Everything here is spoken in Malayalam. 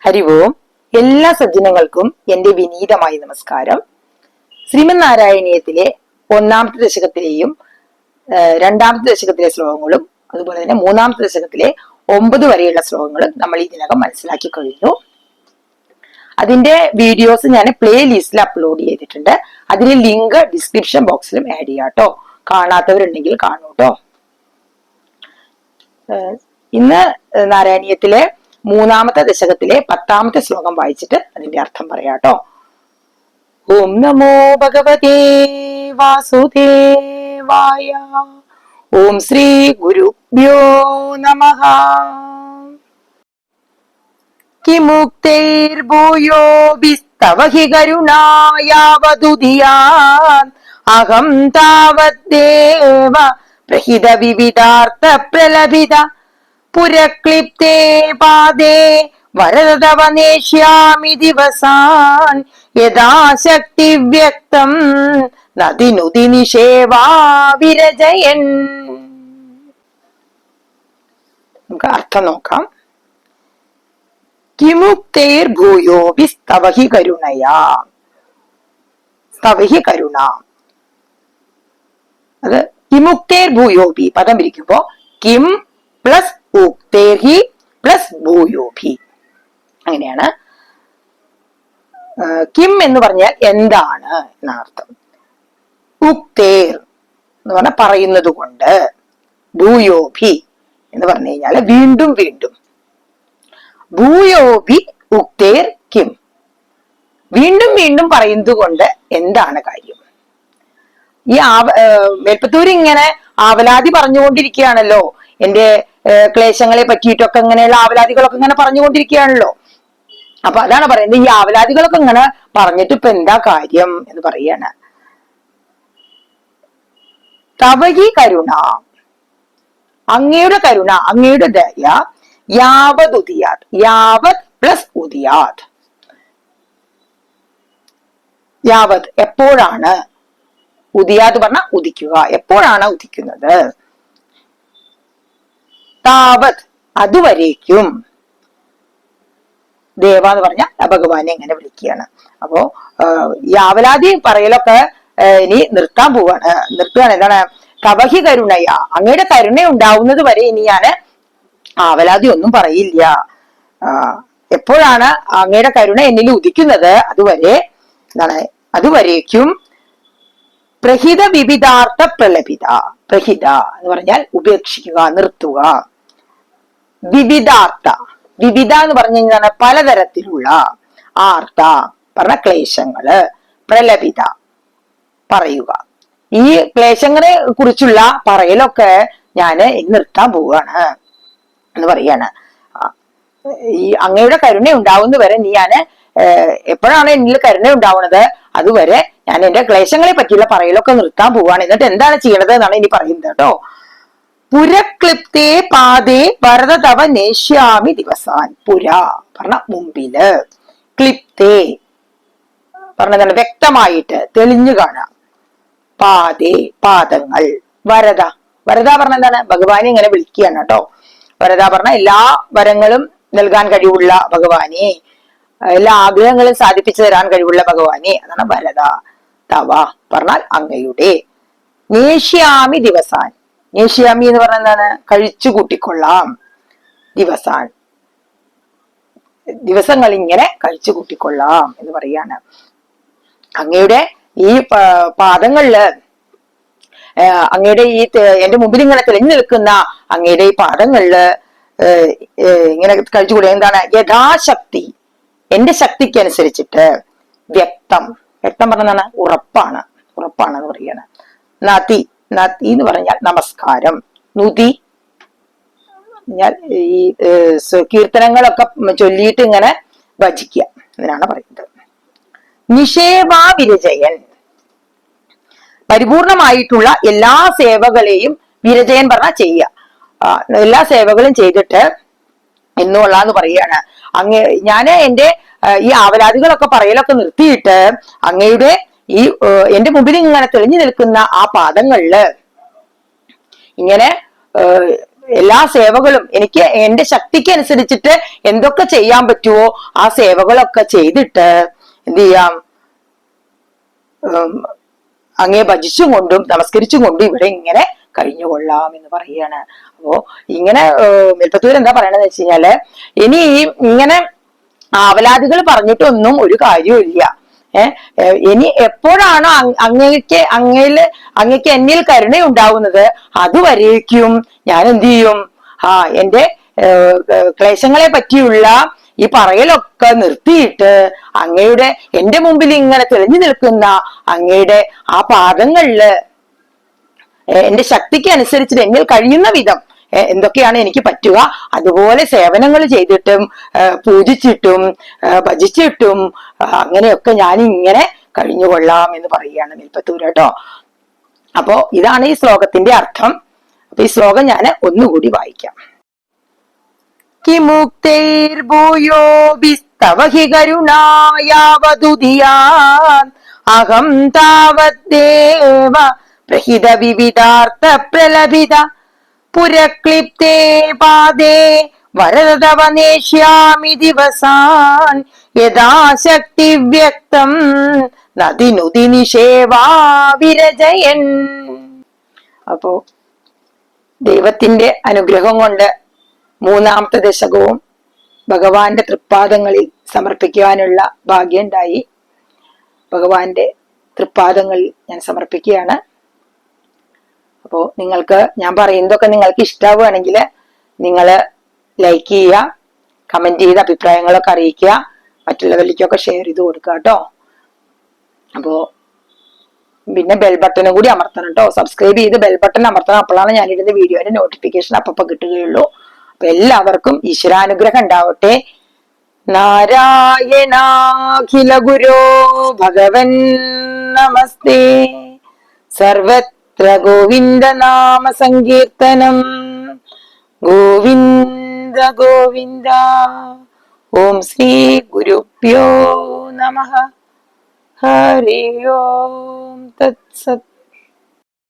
ഹരി ഓം. എല്ലാ സജ്ജനങ്ങൾക്കും എന്റെ വിനീതമായ നമസ്കാരം. ശ്രീമദ് നാരായണീയത്തിലെ ഒന്നാമത്തെ ദശകത്തിലെയും രണ്ടാമത്തെ ദശകത്തിലെ ശ്ലോകങ്ങളും അതുപോലെ തന്നെ മൂന്നാമത്തെ ദശകത്തിലെ 9 വരെയുള്ള ശ്ലോകങ്ങളും നമ്മൾ ഇതിനകം മനസ്സിലാക്കി കഴിഞ്ഞു. അതിന്റെ വീഡിയോസ് ഞാൻ പ്ലേ ലിസ്റ്റിൽ അപ്ലോഡ് ചെയ്തിട്ടുണ്ട്. അതിന്റെ ലിങ്ക് ഡിസ്ക്രിപ്ഷൻ ബോക്സിലും ആഡ് ചെയ്യാം കേട്ടോ. കാണാത്തവരുണ്ടെങ്കിൽ കാണൂ കേട്ടോ. ഇന്ന് നാരായണീയത്തിലെ മൂന്നാമത്തെ ദശകത്തിലെ 10ാമത്തെ ശ്ലോകം വായിച്ചിട്ട് അതിന്റെ അർത്ഥം പറയാട്ടോ. ഓം നമോ ഭഗവതേ വാസുദേവായ. ഓം ശ്രീ ഗുരുഭ്യോ നമഃ. കിമുക്തൈർഭൂയോഭിസ്തവ ഹി കരുണായാവതുദിയാൻ അഹം താവദ്ദേവ പ്രഹിത വിവിധാർത്ഥ പ്രലഭിത പുരക്ലിപ്തേ പാദേ വരദവ നേഷ്യാമി ദിവസാൻ യഥാശക്തി വ്യക്തം നദിനുതി നിഷേവാ വിരജയൻ. നമുക്ക് അർത്ഥം നോക്കാം. കിമുക്തൈർ ഭൂയോഭി സ്തവഹി കരുണയാ. സ്തവഹി കരുണ. അത് കിമുക്തൈർ ഭൂയോഭി പദം പിരിക്കുമ്പോ കിം പ്ലസ് ഉക്തേർഹി പ്ലസ് ഭൂയോഭി അങ്ങനെയാണ്. കിം എന്ന് പറഞ്ഞാൽ എന്താണ് എന്നർത്ഥം. ഉക്തേർ എന്ന് പറഞ്ഞാൽ പറയുന്നത് കൊണ്ട്. ഭൂയോഭി എന്ന് പറഞ്ഞു കഴിഞ്ഞാൽ വീണ്ടും വീണ്ടും. ഭൂയോഭി ഉക്തേർ കിം, വീണ്ടും വീണ്ടും പറയുന്നത് കൊണ്ട് എന്താണ് കാര്യം. ഈ മേൽപ്പത്തൂർ ഇങ്ങനെ ആവലാതി പറഞ്ഞുകൊണ്ടിരിക്കുകയാണല്ലോ. എന്റെ ക്ലേശങ്ങളെ പറ്റിയിട്ടൊക്കെ ഇങ്ങനെയുള്ള ആവലാതികളൊക്കെ ഇങ്ങനെ പറഞ്ഞുകൊണ്ടിരിക്കുകയാണല്ലോ. അപ്പൊ അതാണ് പറയുന്നത്, ഈ ആവലാതികളൊക്കെ ഇങ്ങനെ പറഞ്ഞിട്ട് ഇപ്പൊ എന്താ കാര്യം എന്ന് പറയാണ്. തവഹി കരുണ, അങ്ങയുടെ കരുണ, അങ്ങയുടെ ദയ. യാവത് ഉദിയാത്, യാവത് പ്ലസ് ഉദിയാത്. യാവത് എപ്പോഴാണ്, ഉദിയാത് പറഞ്ഞ ഉദിക്കുക, എപ്പോഴാണ് ഉദിക്കുന്നത്. താവത് അതുവരേക്കും. ദേവ എന്ന് പറഞ്ഞ ഭഗവാനെ എങ്ങനെ വിളിക്കുകയാണ്. അപ്പോ യാവലാതി പറയലൊക്കെ ഇനി നിർത്താൻ പോവാണ്. നിർത്തുകയാണ്. എന്താണ്? തവഹി കരുണയ, അങ്ങയുടെ കരുണ ഉണ്ടാവുന്നത് വരെ ഇനി ഞാന് ആവലാതി ഒന്നും പറയില്ല. എപ്പോഴാണ് അങ്ങയുടെ കരുണ എന്നിൽ ഉദിക്കുന്നത് അതുവരെ എന്താണ്, അതുവരേക്കും. പ്രഹിത വിവിധാർത്ഥ പ്രലപിത. പ്രഹിത എന്ന് പറഞ്ഞാൽ ഉപേക്ഷിക്കുക, നിർത്തുക. വിവിധാർത്ഥ, വിവിധ എന്ന് പറഞ്ഞു കഴിഞ്ഞാൽ പലതരത്തിലുള്ള. ആർത്ത പറഞ്ഞ ക്ലേശങ്ങള്. പ്രലപിത പറയുക. ഈ ക്ലേശങ്ങളെ കുറിച്ചുള്ള പറയലൊക്കെ ഞാന് നിർത്താൻ പോവുകയാണ് എന്ന് പറയാണ്. ഈ അങ്ങയുടെ കരുണ ഉണ്ടാവുന്ന വരെ ഞാന് എപ്പോഴാണ് എന്നിൽ കരുണ ഉണ്ടാവുന്നത് അതുവരെ ഞാൻ എന്റെ ക്ലേശങ്ങളെ പറ്റിയുള്ള പറയലൊക്കെ നിർത്താൻ പോവാണ്. എന്നിട്ട് എന്താണ് ചെയ്യണത് എന്നാണ് ഇനി പറയുന്നത് കേട്ടോ. പുരക്ലിപ്തേ പാദേ വരദതവ നേഷ്യാമി ദിവസാൻ. പുര പറഞ്ഞ മുമ്പില്, ക്ലിപ്തേ പറഞ്ഞതാണ് വ്യക്തമായിട്ട് തെളിഞ്ഞു കാണാം. പാദേ പാദങ്ങൾ. വരദ, വരദ പറഞ്ഞ എന്താണ്, ഭഗവാനെ ഇങ്ങനെ വിളിക്കുകയാണ് കേട്ടോ. വരദ പറഞ്ഞ എല്ലാ വരങ്ങളും നൽകാൻ കഴിവുള്ള ഭഗവാനെ, എല്ലാ ആഗ്രഹങ്ങളും സാധിപ്പിച്ചു തരാൻ കഴിവുള്ള ഭഗവാനെ, അതാണ് വരദ. തവ പറഞ്ഞാൽ അങ്ങയുടെ. നേഷ്യാമി ദിവസാൻ. നേഷ്യാമി എന്ന് പറഞ്ഞാൽ എന്താണ്, കഴിച്ചു കൂട്ടിക്കൊള്ളാം. ദിവസാൻ ദിവസങ്ങൾ ഇങ്ങനെ കഴിച്ചു കൂട്ടിക്കൊള്ളാം എന്ന് പറയാണ്. അങ്ങയുടെ ഈ പാദങ്ങളില്, അങ്ങയുടെ ഈ എന്റെ മുമ്പിൽ ഇങ്ങനെ തെളിഞ്ഞു നിൽക്കുന്ന അങ്ങയുടെ ഈ പാദങ്ങളില് ഇങ്ങനെ കഴിച്ചുകൂടെ. എന്താണ്? യഥാശക്തി, എന്റെ ശക്തിക്ക് അനുസരിച്ചിട്ട്. വ്യക്തം, വ്യക്തം പറഞ്ഞാണ് ഉറപ്പാണ്, ഉറപ്പാണെന്ന് പറയാണ്. നതി, നതി എന്ന് പറഞ്ഞാൽ നമസ്കാരം. നുതി ഞാൻ ഈ കീർത്തനങ്ങളൊക്കെ ചൊല്ലിയിട്ട് ഇങ്ങനെ ഭജിക്കുക എന്നാണ് പറയുന്നത്. നിഷേവാ വിരജയൻ, പരിപൂർണമായിട്ടുള്ള എല്ലാ സേവകളെയും വിരജയൻ പറഞ്ഞ ചെയ്യുക. എല്ലാ സേവകളും ചെയ്തിട്ട് എന്നുള്ളതെന്ന് പറയാണ്. ഞാന് എന്റെ ഈ ആവലാദികളൊക്കെ പറയലൊക്കെ നിർത്തിയിട്ട് അങ്ങയുടെ ഈ എന്റെ മുമ്പിൽ ഇങ്ങനെ തെളിഞ്ഞു നിൽക്കുന്ന ആ പാദങ്ങളില് ഇങ്ങനെ എല്ലാ സേവകളും എനിക്ക് എന്റെ ശക്തിക്ക് അനുസരിച്ചിട്ട് എന്തൊക്കെ ചെയ്യാൻ പറ്റുമോ ആ സേവകളൊക്കെ ചെയ്തിട്ട് എന്ത് ചെയ്യാം, അങ്ങേ ഭജിച്ചും കൊണ്ടും നമസ്കരിച്ചും കൊണ്ടും ഇവിടെ ഇങ്ങനെ കഴിഞ്ഞുകൊള്ളാം എന്ന് പറയുകയാണ്. അപ്പോ ഇങ്ങനെ മേൽപ്പത്തൂർ എന്താ പറയണെന്ന് വെച്ച് കഴിഞ്ഞാല്, ഇനി ഇങ്ങനെ ആവലാദികൾ പറഞ്ഞിട്ടൊന്നും ഒരു കാര്യമില്ല. ഇനി എപ്പോഴാണോ അങ്ങയ്ക്ക് എന്നിൽ കരുണ ഉണ്ടാവുന്നത് അതുവരേക്കും ഞാൻ എന്ത് ചെയ്യും, എന്റെ ക്ലേശങ്ങളെ പറ്റിയുള്ള ഈ പറയലൊക്കെ നിർത്തിയിട്ട് അങ്ങയുടെ എന്റെ മുമ്പിൽ ഇങ്ങനെ തെളിഞ്ഞു നിൽക്കുന്ന അങ്ങയുടെ ആ പാദങ്ങളില് എന്റെ ശക്തിക്ക് അനുസരിച്ചിട്ട് എന്നിൽ കഴിയുന്ന വിധം എന്തൊക്കെയാണ് എനിക്ക് പറ്റുക അതുപോലെ സേവനങ്ങൾ ചെയ്തിട്ടും പൂജിച്ചിട്ടും ഭജിച്ചിട്ടും അങ്ങനെയൊക്കെ ഞാൻ ഇങ്ങനെ കഴിഞ്ഞുകൊള്ളാം എന്ന് പറയുകയാണ് മേൽപ്പത്തൂർ കേട്ടോ. അപ്പോ ഇതാണ് ഈ ശ്ലോകത്തിന്റെ അർത്ഥം. അപ്പൊ ഈ ശ്ലോകം ഞാൻ ഒന്നുകൂടി വായിക്കാം. കിമുക്തൈർഭൂയോഭിസ്തവ ഹി കരുണായാവതുദിയാൻ അഹം താവദ്ദേവ പ്രഹിത വിവിധാർത്ഥ പ്രലഭിത പുരക്ലിപ്തേ പാദേ വരദവ നേഷ്യാമി ദിവസാൻ യഥാശക്തി വ്യക്തം നദിനുതി നിഷേവാ വിരജയൻ. അപ്പോ ദൈവത്തിന്റെ അനുഗ്രഹം കൊണ്ട് മൂന്നാമത്തെ ദശകവും ഭഗവാന്റെ തൃപ്പാദങ്ങളിൽ സമർപ്പിക്കുവാനുള്ള ഭാഗ്യം ഉണ്ടായി. ഭഗവാന്റെ തൃപ്പാദങ്ങളിൽ ഞാൻ സമർപ്പിക്കുകയാണ്. അപ്പോ നിങ്ങൾക്ക് ഞാൻ പറയുന്നതൊക്കെ നിങ്ങൾക്ക് ഇഷ്ടാവുകയാണെങ്കിൽ നിങ്ങൾ ലൈക്ക് ചെയ്യുക, കമന്റ് ചെയ്ത് അഭിപ്രായങ്ങളൊക്കെ അറിയിക്കുക, മറ്റുള്ളവരിലേക്കൊക്കെ ഷെയർ ചെയ്ത് കൊടുക്കുക കേട്ടോ. അപ്പോ പിന്നെ ബെൽ ബട്ടണും കൂടി അമർത്തണം കേട്ടോ. സബ്സ്ക്രൈബ് ചെയ്ത് ബെൽ ബട്ടൺ അമർത്തണം. അപ്പോഴാണ് ഞാനിടുന്ന വീഡിയോയുടെ നോട്ടിഫിക്കേഷൻ അപ്പൊ കിട്ടുകയുള്ളൂ. അപ്പൊ എല്ലാവർക്കും ഈശ്വരാനുഗ്രഹം ഉണ്ടാവട്ടെ. നാരായണാഖില ഗുരോ ഭഗവൻ നമസ്തേ. സർവത്ര ഗോവിന്ദ നാമ സങ്കീർത്തനം. ഗോവിന്ദ ഗോവിന്ദ. ഓം ശ്രീ ഗുരുഭ്യോ നമഃ. ഹരി ഓം തത്സത്.